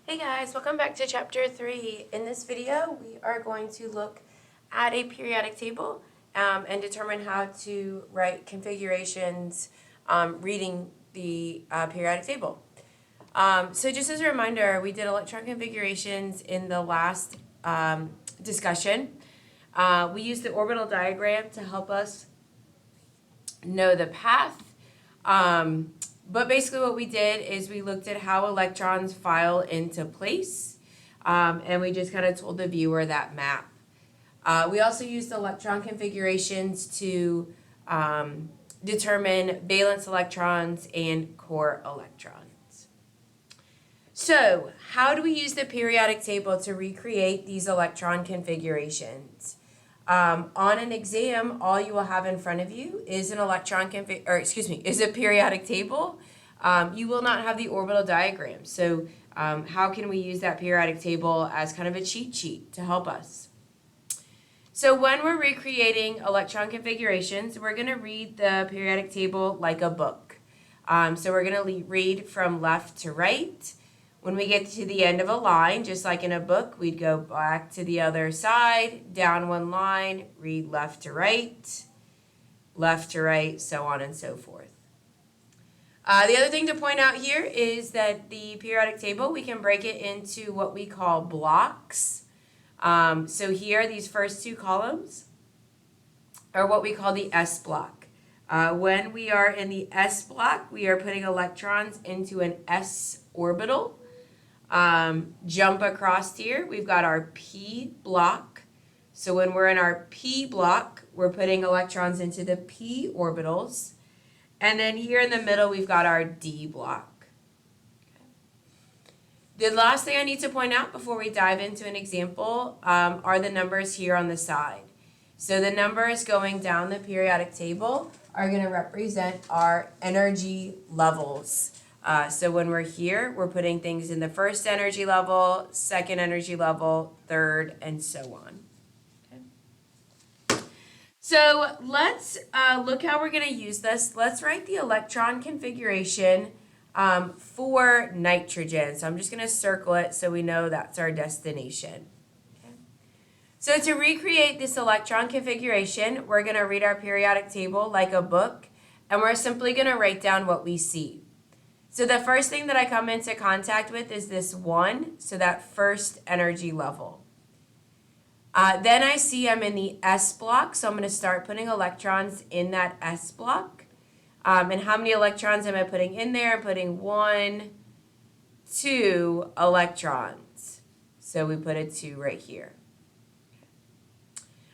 Hey guys, welcome back to chapter 3. In this video, we are going to look at a periodic table and determine how to write configurations reading the periodic table. So just as a reminder, we did electron configurations in the last discussion. We used the orbital diagram to help us know the path. But basically what we did is we looked at how electrons file into place, and we just kind of told the viewer that map. We also used electron configurations to determine valence electrons and core electrons. So how do we use the periodic table to recreate these electron configurations? On an exam, all you will have in front of you is an is a periodic table. You will not have the orbital diagram. So how can we use that periodic table as kind of a cheat sheet to help us? So when we're recreating electron configurations, we're going to read the periodic table like a book. So we're going to read from left to right. When we get to the end of a line, just like in a book, we'd go back to the other side, down one line, read left to right, so on and so forth. The other thing to point out here is that the periodic table, we can break it into what we call blocks. So here, these first two columns are what we call the S block. When we are in the S block, we are putting electrons into an S orbital. Jump across here, we've got our P block. So when we're in our P block, we're putting electrons into the P orbitals. And then here in the middle, we've got our D block. The last thing I need to point out before we dive into an example are the numbers here on the side. So the numbers going down the periodic table are going to represent our energy levels. So when we're here, we're putting things in the first energy level, second energy level, third, and so on. Okay. So let's look how we're going to use this. Let's write the electron configuration for nitrogen. So I'm just going to circle it so we know that's our destination. Okay. So to recreate this electron configuration, we're going to read our periodic table like a book, and we're simply going to write down what we see. So the first thing that I come into contact with is this 1, so that first energy level. Then I see I'm in the S block, so I'm going to start putting electrons in that S block. And how many electrons am I putting in there? I'm putting 1, 2 electrons. So we put a 2 right here.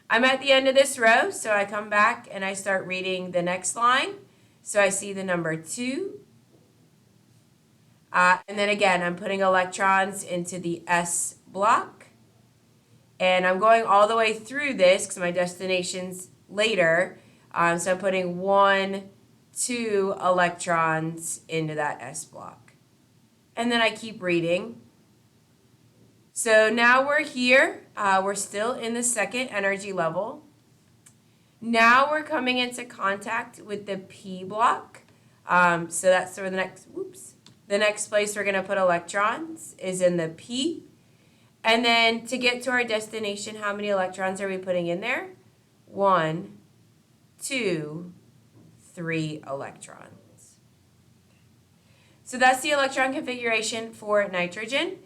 I'm at the end of this row, so I come back and I start reading the next line. So I see the number 2. And then again, I'm putting electrons into the S block. And I'm going all the way through this because my destination's later. So I'm putting 1, 2 electrons into that S block. And then I keep reading. So now we're here. We're still in the second energy level. Now we're coming into contact with the P block. So that's where the next place we're going to put electrons is in the P. And then to get to our destination, how many electrons are we putting in there? 1, 2, 3 electrons. So that's the electron configuration for nitrogen.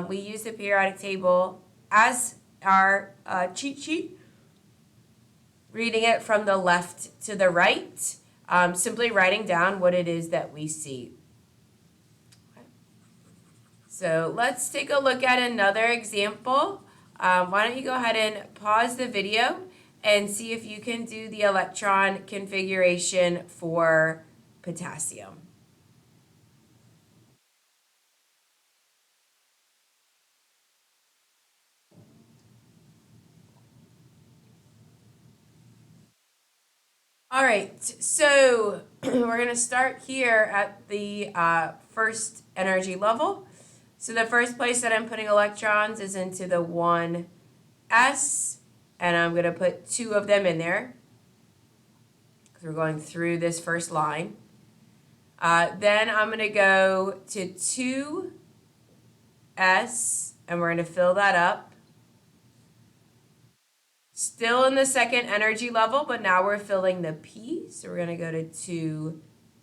We use the periodic table as our cheat sheet, reading it from the left to the right, simply writing down what it is that we see. So let's take a look at another example. Why don't you go ahead and pause the video and see if you can do the electron configuration for potassium. All right, so we're going to start here at the first energy level. So the first place that I'm putting electrons is into the 1s, and I'm going to put 2 of them in there because we're going through this first line. Then I'm going to go to 2 S, and we're going to fill that up. Still in the second energy level, but now we're filling the P. So we're going to go to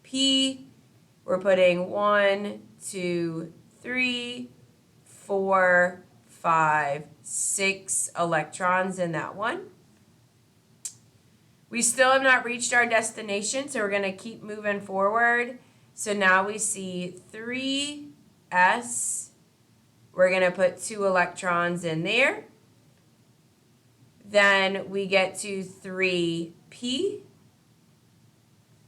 2P. We're putting 1, 2, 3, 4, 5, 6 electrons in that one. We still have not reached our destination, so we're going to keep moving forward. So now we see 3S. We're going to put 2 electrons in there. Then we get to 3P.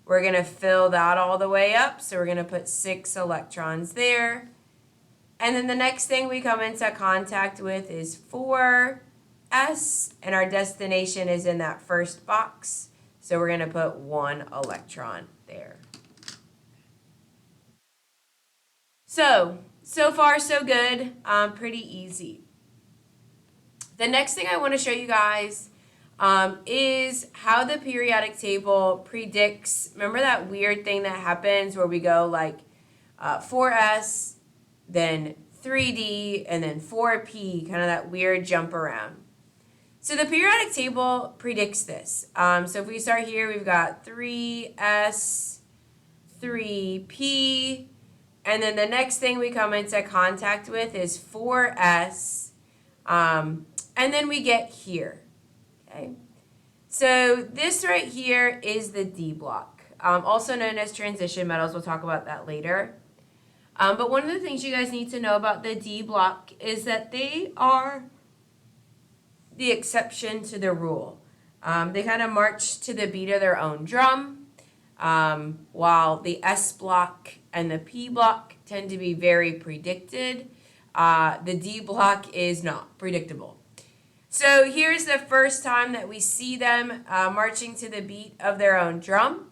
We're going to fill that all the way up, so we're going to put 6 electrons there. And then the next thing we come into contact with is 4S, and our destination is in that first box, so we're going to put 1 electron there. So far so good, pretty easy. The next thing I want to show you guys is how the periodic table predicts. Remember that weird thing that happens where we go like 4S, then 3D, and then 4P, kind of that weird jump around. So the periodic table predicts this. So if we start here, we've got 3S, 3P, and then the next thing we come into contact with is 4S, and then we get here, okay? So this right here is the D block, also known as transition metals. We'll talk about that later. But one of the things you guys need to know about the D block is that they are the exception to the rule. They kind of march to the beat of their own drum, while the S block and the P block tend to be very predicted. The D block is not predictable. So here's the first time that we see them marching to the beat of their own drum.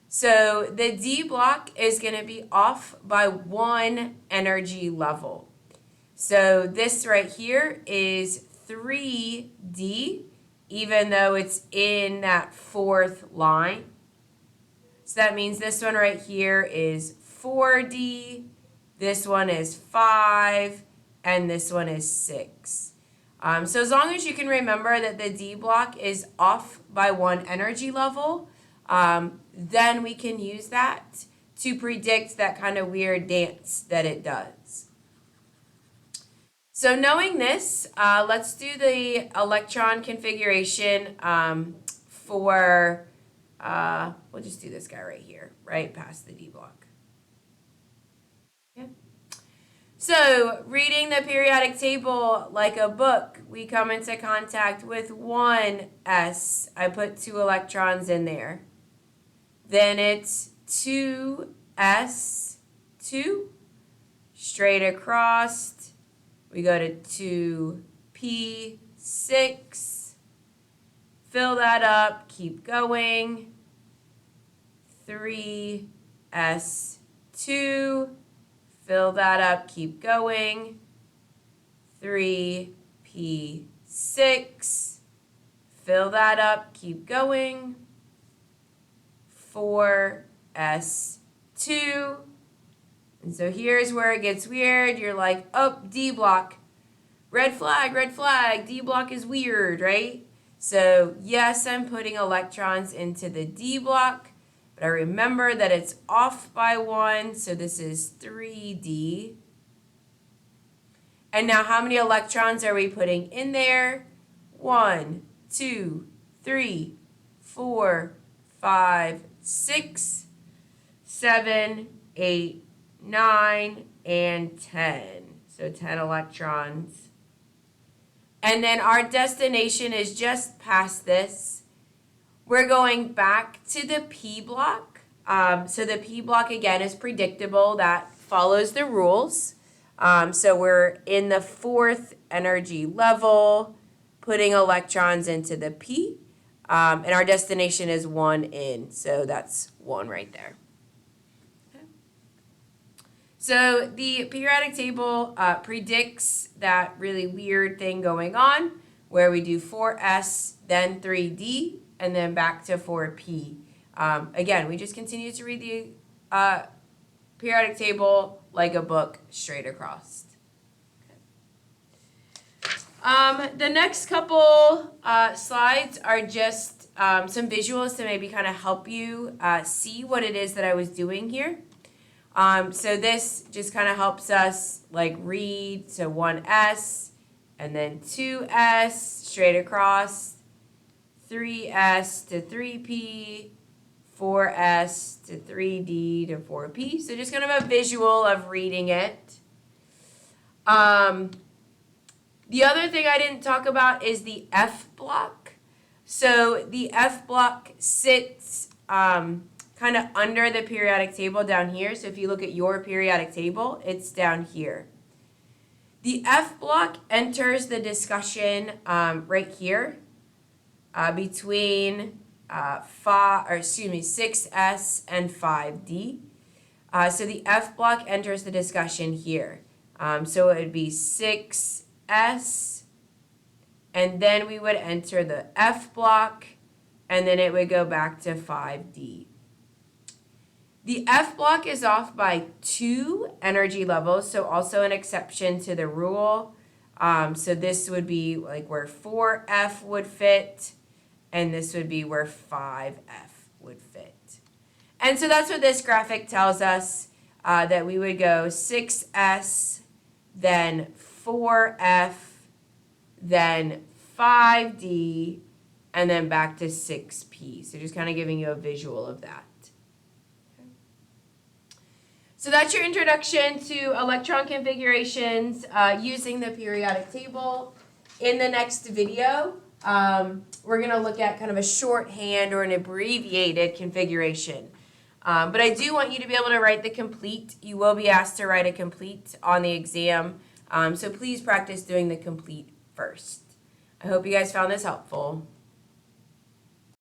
So the D block is going to be off by 1 energy level. So this right here is 3D, even though it's in that 4th line. So that means this one right here is 4D, this one is 5, and this one is 6. So as long as you can remember that the D block is off by 1 energy level, then we can use that to predict that kind of weird dance that it does. So knowing this, let's do the electron configuration for, we'll just do this guy right here, right past the D block. Okay. So reading the periodic table like a book, we come into contact with 1S. I put 2 electrons in there. Then it's 2S, 2, straight across. We go to 2P, 6, fill that up, keep going. 3S, 2, fill that up, keep going. 3P, 6, fill that up, keep going. 4S, 2. And so here's where it gets weird. You're like, oh, D block. Red flag, D block is weird, right? So yes, I'm putting electrons into the D block, but I remember that it's off by 1, so this is 3D. And now how many electrons are we putting in there? 1, 2, 3, 4, 5, 6, 7, 8, 9, and 10. So 10 electrons. And then our destination is just past this. We're going back to the P block. So the P block, again, is predictable. That follows the rules. So we're in the 4th energy level, putting electrons into the P. And our destination is 1 in. So that's 1 right there. So the periodic table predicts that really weird thing going on where we do 4S, then 3D, and then back to 4P. Again, we just continue to read the periodic table like a book straight across. The next couple slides are just some visuals to maybe kind of help you see what it is that I was doing here. So this just kind of helps us like read, so 1S and then 2S straight across, 3S to 3P, 4S to 3D to 4P. So just kind of a visual of reading it. The other thing I didn't talk about is the F block. So the F block sits kind of under the periodic table down here. So if you look at your periodic table, it's down here. The F block enters the discussion right here between 6S and 5D. So the F block enters the discussion here. So it would be 6S, and then we would enter the F block, and then it would go back to 5D. The F block is off by 2 energy levels, so also an exception to the rule. So this would be like where 4F would fit, and this would be where 5F would fit. And so that's what this graphic tells us, that we would go 6S, then 4F, then 5D, and then back to 6P. So just kind of giving you a visual of that. So that's your introduction to electron configurations using the periodic table. In the next video, we're going to look at kind of a shorthand or an abbreviated configuration. But I do want you to be able to write the complete. You will be asked to write a complete on the exam. So please practice doing the complete first. I hope you guys found this helpful.